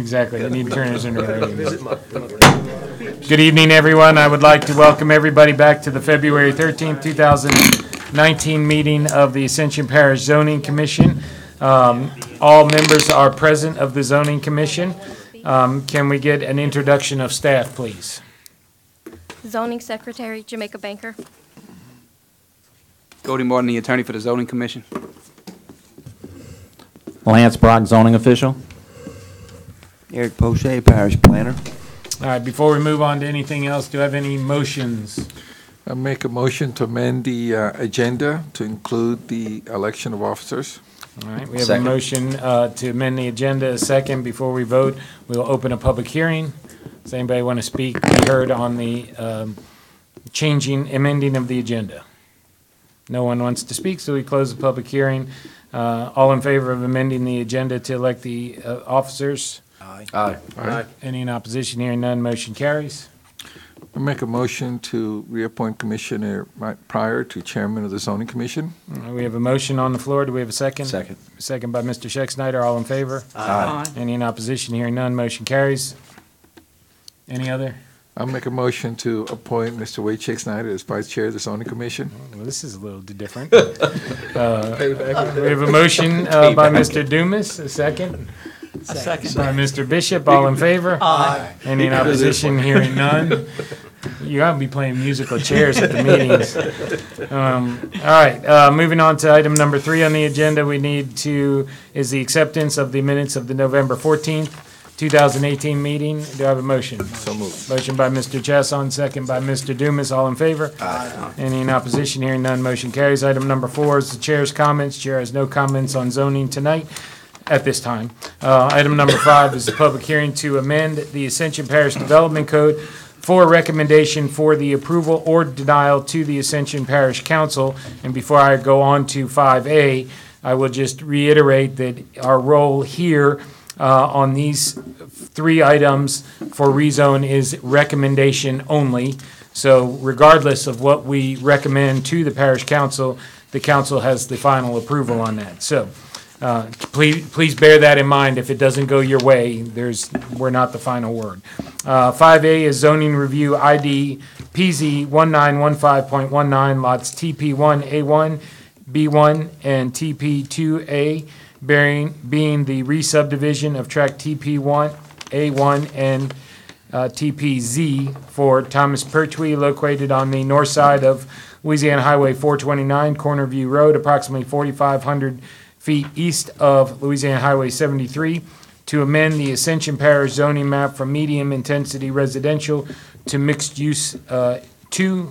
exactly. I need to turn this into radio. Good evening, everyone. I would like to welcome everybody back to the February 13th, 2019 meeting of the Ascension Parish Zoning Commission. All members are present of the Zoning Commission. Can we get an introduction of staff, please? Zoning Secretary, Jamaica Banker. Goldie Martin, the attorney for the Zoning Commission. Lance Brock, zoning official. Eric Poche, Parish Planner. All right, before we move on to anything else, do I have any motions? I make a motion to amend the agenda to include the election of officers. All right, we have Second. a motion to amend the agenda. A second. Before we vote, we'll open a public hearing. Does anybody want to speak, be heard on the amending of the agenda? No one wants to speak, so we close the public hearing. All in favor of amending the agenda to elect the officers? Aye. Any in opposition? Hearing none, motion carries. I make a motion to reappoint Commissioner Mike Pryor to Chairman of the Zoning Commission. We have a motion on the floor. Do we have a second? Second. Second by Mr. Schexnayder. All in favor? Aye. Any in opposition? Hearing none, motion carries. Any other? I'll make a motion to appoint Mr. Wade Schexnayder as Vice Chair of the Zoning Commission. Well, this is a little different. We have a motion by Mr. Dumas, a second. Second. By Mr. Bishop, all in favor? Aye. Any in opposition? Hearing none. You gotta be playing musical chairs at the meetings. All right, moving on to item number 3 on the agenda, is the acceptance of the minutes of the November 14th, 2018 meeting. Do I have a motion? So moved. Motion by Mr. Chasson, second by Mr. Dumas. All in favor? Aye. Any in opposition? Hearing none, motion carries. Item number 4 is the chair's comments. Chair has no comments on zoning tonight at this time. Item number 5 is the public hearing to amend the Ascension Parish Development Code for recommendation for the approval or denial to the Ascension Parish Council. And before I go on to 5A, I will just reiterate that our role here on these 3 items for rezone is recommendation only. So regardless of what we recommend to the parish council, the council has the final approval on that. So please bear that in mind. If it doesn't go your way, we're not the final word. 5A is zoning review ID PZ 1915.19 lots TP1A1, B1, and TP2A. Being the re-subdivision of tract TP1, A1, and TPZ for Thomas Pertwee, located on the north side of Louisiana Highway 429, Corner View Road, approximately 4,500 feet east of Louisiana Highway 73, to amend the Ascension Parish zoning map from medium-intensity residential to mixed-use 2.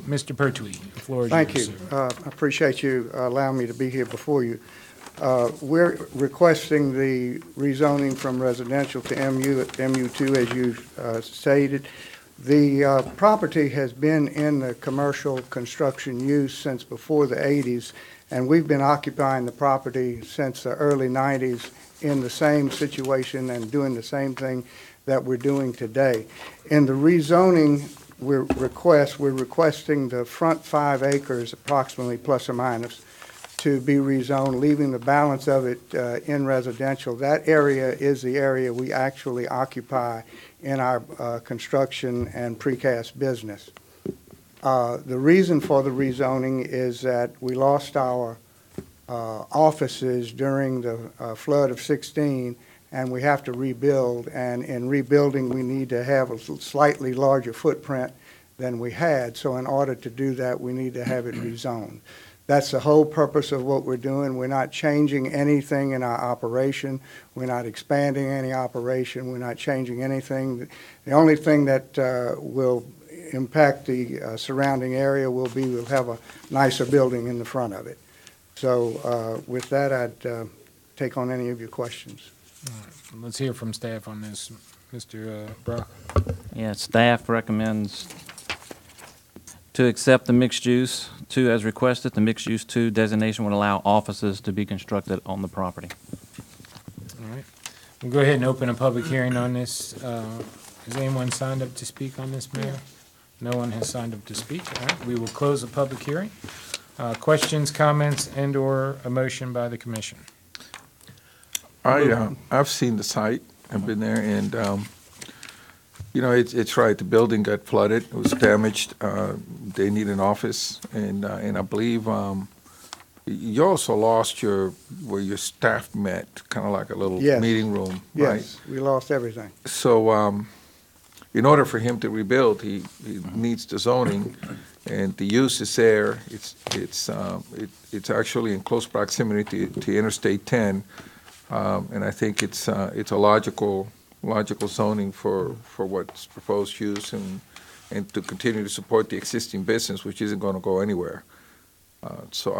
Mr. Pertwee, the floor is yours. Thank you. I appreciate you allowing me to be here before you. We're requesting the rezoning from residential to MU2, as you stated. The property has been in the commercial construction use since before the 80s, and we've been occupying the property since the early 90s in the same situation and doing the same thing that we're doing today. In the rezoning we're requesting the front 5 acres, approximately plus or minus, to be rezoned, leaving the balance of it in residential. That area is the area we actually occupy in our construction and precast business. The reason for the rezoning is that we lost our offices during the flood of 16, and we have to rebuild. And in rebuilding, we need to have a slightly larger footprint than we had. So in order to do that, we need to have it rezoned. That's the whole purpose of what we're doing. We're not changing anything in our operation. We're not expanding any operation. We're not changing anything. The only thing that will impact the surrounding area will be we'll have a nicer building in the front of it. So with that, I'd take on any of your questions. All right. Let's hear from staff on this. Mr. Brock. Yeah, staff recommends to accept the mixed use 2 as requested. The mixed use 2 designation would allow offices to be constructed on the property. All right. We'll go ahead and open a public hearing on this. Has anyone signed up to speak on this, Mayor? No one has signed up to speak. All right. We will close the public hearing. Questions, comments, and/or a motion by the commission? I've seen the site. I've been there, and, you know, it's right, the building got flooded, it was damaged, they need an office, and I believe, you also lost where your staff met, kind of like a little Yes. meeting room, right? Yes, we lost everything. So, in order for him to rebuild, he needs the zoning, and the use is there. It's actually in close proximity to Interstate 10, and I think it's a logical zoning for what's proposed use and to continue to support the existing business, which isn't going to go anywhere. So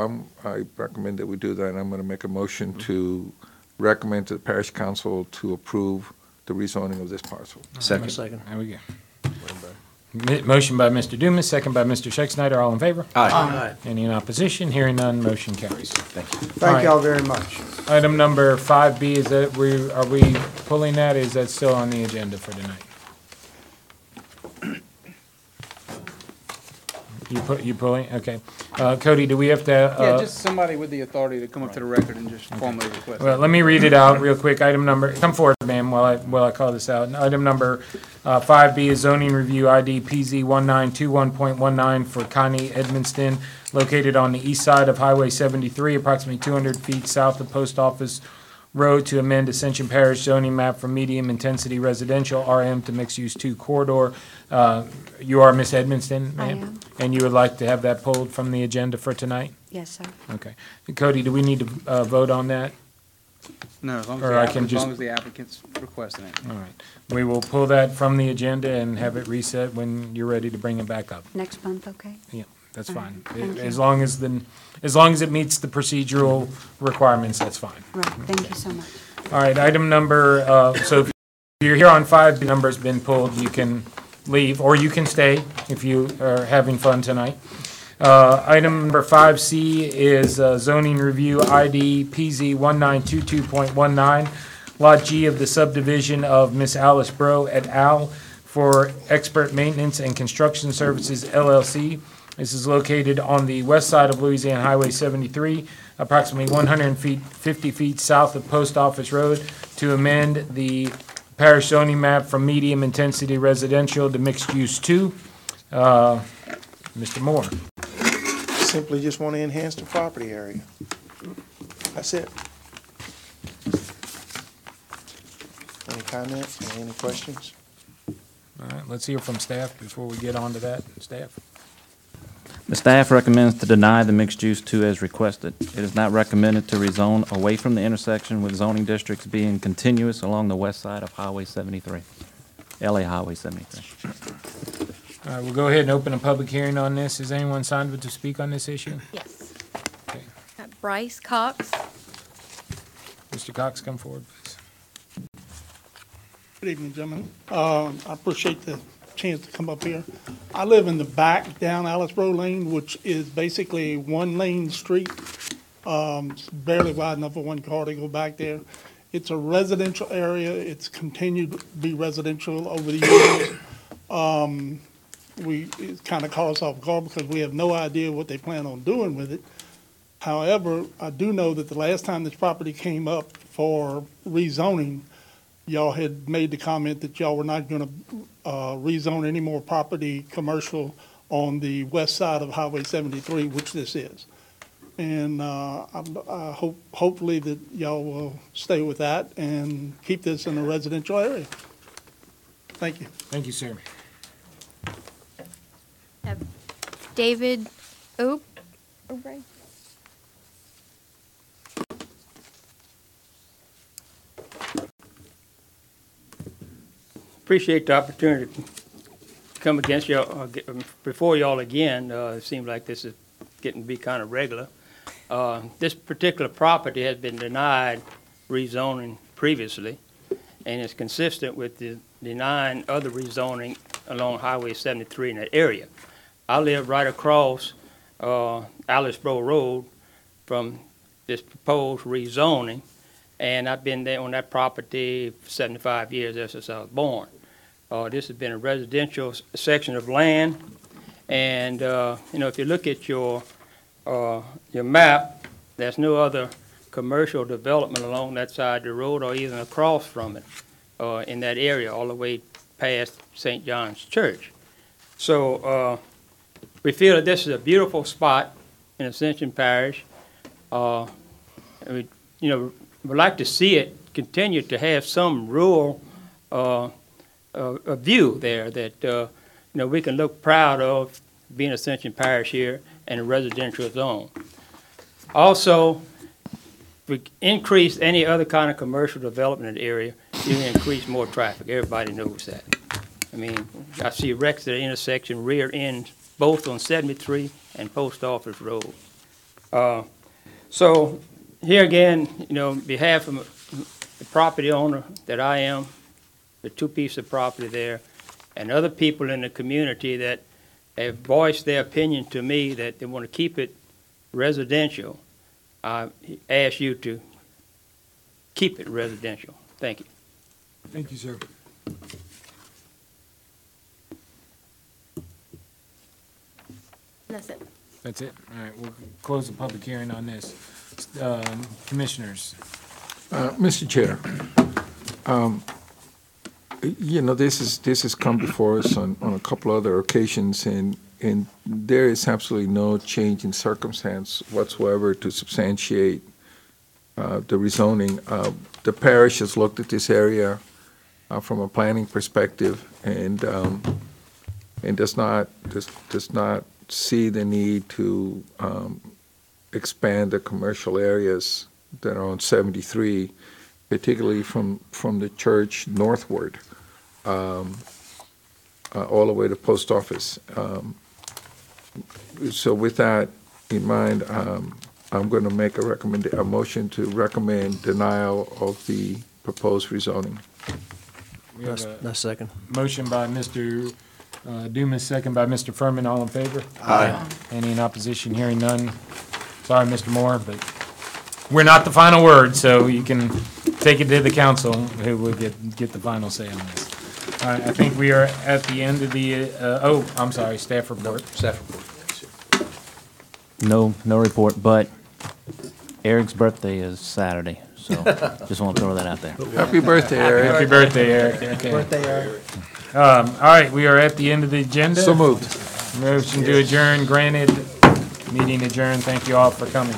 I recommend that we do that, and I'm going to make a motion to recommend to the parish council to approve the rezoning of this parcel. Second. There we go. Motion by Mr. Dumas, second by Mr. Schexnayder. All in favor? Aye. Any in opposition? Hearing none, motion carries. Thank y'all very much. Item number 5B, are we pulling that? Is that still on the agenda for tonight? You pulling? Okay. Cody, do we have to? Yeah, just somebody with the authority to come up to the record and just formally request. Well, let me read it out real quick. Item number, come forward, ma'am, while I call this out. Item number 5B is zoning review ID PZ 1921.19 for Connie Edmonston, located on the east side of Highway 73, approximately 200 feet south of Post Office Road, to amend Ascension Parish zoning map from medium-intensity residential RM to mixed-use 2 corridor. You are Ms. Edmonston, ma'am? I am. And you would like to have that pulled from the agenda for tonight? Yes, sir. Okay. Cody, do we need to vote on that? No, as long Or I as can just- the applicant's requesting it. All right. We will pull that from the agenda and have it reset when you're ready to bring it back up. Next month, okay? Yeah, that's All fine. right. Thank you. As long as it meets the procedural requirements, that's fine. Right, thank you so much. All right, item number, so if you're here on 5, the number's been pulled, you can leave, or you can stay if you are having fun tonight. Item number 5C is zoning review ID PZ 1922.19, Lot G of the subdivision of Miss Alice Bro et al. For Expert Maintenance and Construction Services LLC. This is located on the west side of Louisiana Highway 73, approximately 150 feet south of Post Office Road, to amend the parish zoning map from medium-intensity residential to mixed-use 2. Mr. Moore. Simply just want to enhance the property area. That's it. Any comments, any questions? All right, let's hear from staff before we get on to that. Staff? The staff recommends to deny the mixed-use 2 as requested. It is not recommended to rezone away from the intersection, with zoning districts being continuous along the west side of Highway 73, LA Highway 73. All right, we'll go ahead and open a public hearing on this. Is anyone signed up to speak on this issue? Yes. Okay. Bryce Cox. Mr. Cox, come forward, please. Good evening, gentlemen. I appreciate the chance to come up here. I live in the back down Alice Road Lane, which is basically one-lane street. It's barely wide enough for one car to go back there. It's a residential area. It's continued to be residential over the years. It kind of caught us off guard because we have no idea what they plan on doing with it. However, I do know that the last time this property came up for rezoning, y'all had made the comment that y'all were not going to rezone any more property commercial on the west side of Highway 73, which this is. And I hopefully that y'all will stay with that and keep this in a residential area. Thank you. Thank you, sir. David Oop. Appreciate the opportunity to come against y'all, before y'all again. It seems like this is getting to be kind of regular. This particular property has been denied rezoning previously, and it's consistent with the denying other rezoning along Highway 73 in that area. I live right across Alice Bro Road from this proposed rezoning, and I've been there on that property for 75 years ever since I was born. This has been a residential section of land, and if you look at your map, there's no other commercial development along that side of the road or even across from it. in that area, all the way past St. John's Church. So we feel that this is a beautiful spot in Ascension Parish. We, would like to see it continue to have some rural a view there that we can look proud of being Ascension Parish here in a residential zone. Also, if we increase any other kind of commercial development in the area, you can increase more traffic. Everybody knows that. I mean, I see wrecks at the intersection, rear ends, both on 73 and Post Office Road. So here again, on behalf of the property owner that I am, the two pieces of property there, and other people in the community that have voiced their opinion to me that they want to keep it residential, I ask you to keep it residential. Thank you. Thank you, sir. That's it. That's it? All right, we'll close the public hearing on this. Commissioners, Mr. Chair, this has come before us on a couple other occasions, and there is absolutely no change in circumstance whatsoever to substantiate the rezoning. The parish has looked at this area from a planning perspective and does not see the need to expand the commercial areas that are on 73, particularly from the church northward, all the way to post office. So with that in mind, I'm going to make a motion to recommend denial of the proposed rezoning. we have a That's second. motion by Mr. Dumas, second by Mr. Furman. All in favor? Aye. Any in opposition? Hearing none. Sorry, Mr. Moore, but we're not the final word, so you can take it to the council, who will get the final say on this. All right, I think we are at the end of the, I'm sorry, staff report. No report, but Eric's birthday is Saturday, so just want to throw that out there. Happy birthday, Eric. Happy birthday, Eric. Okay. All right, we are at the end of the agenda. So moved. Motion to adjourn granted. Meeting adjourned. Thank you all for coming.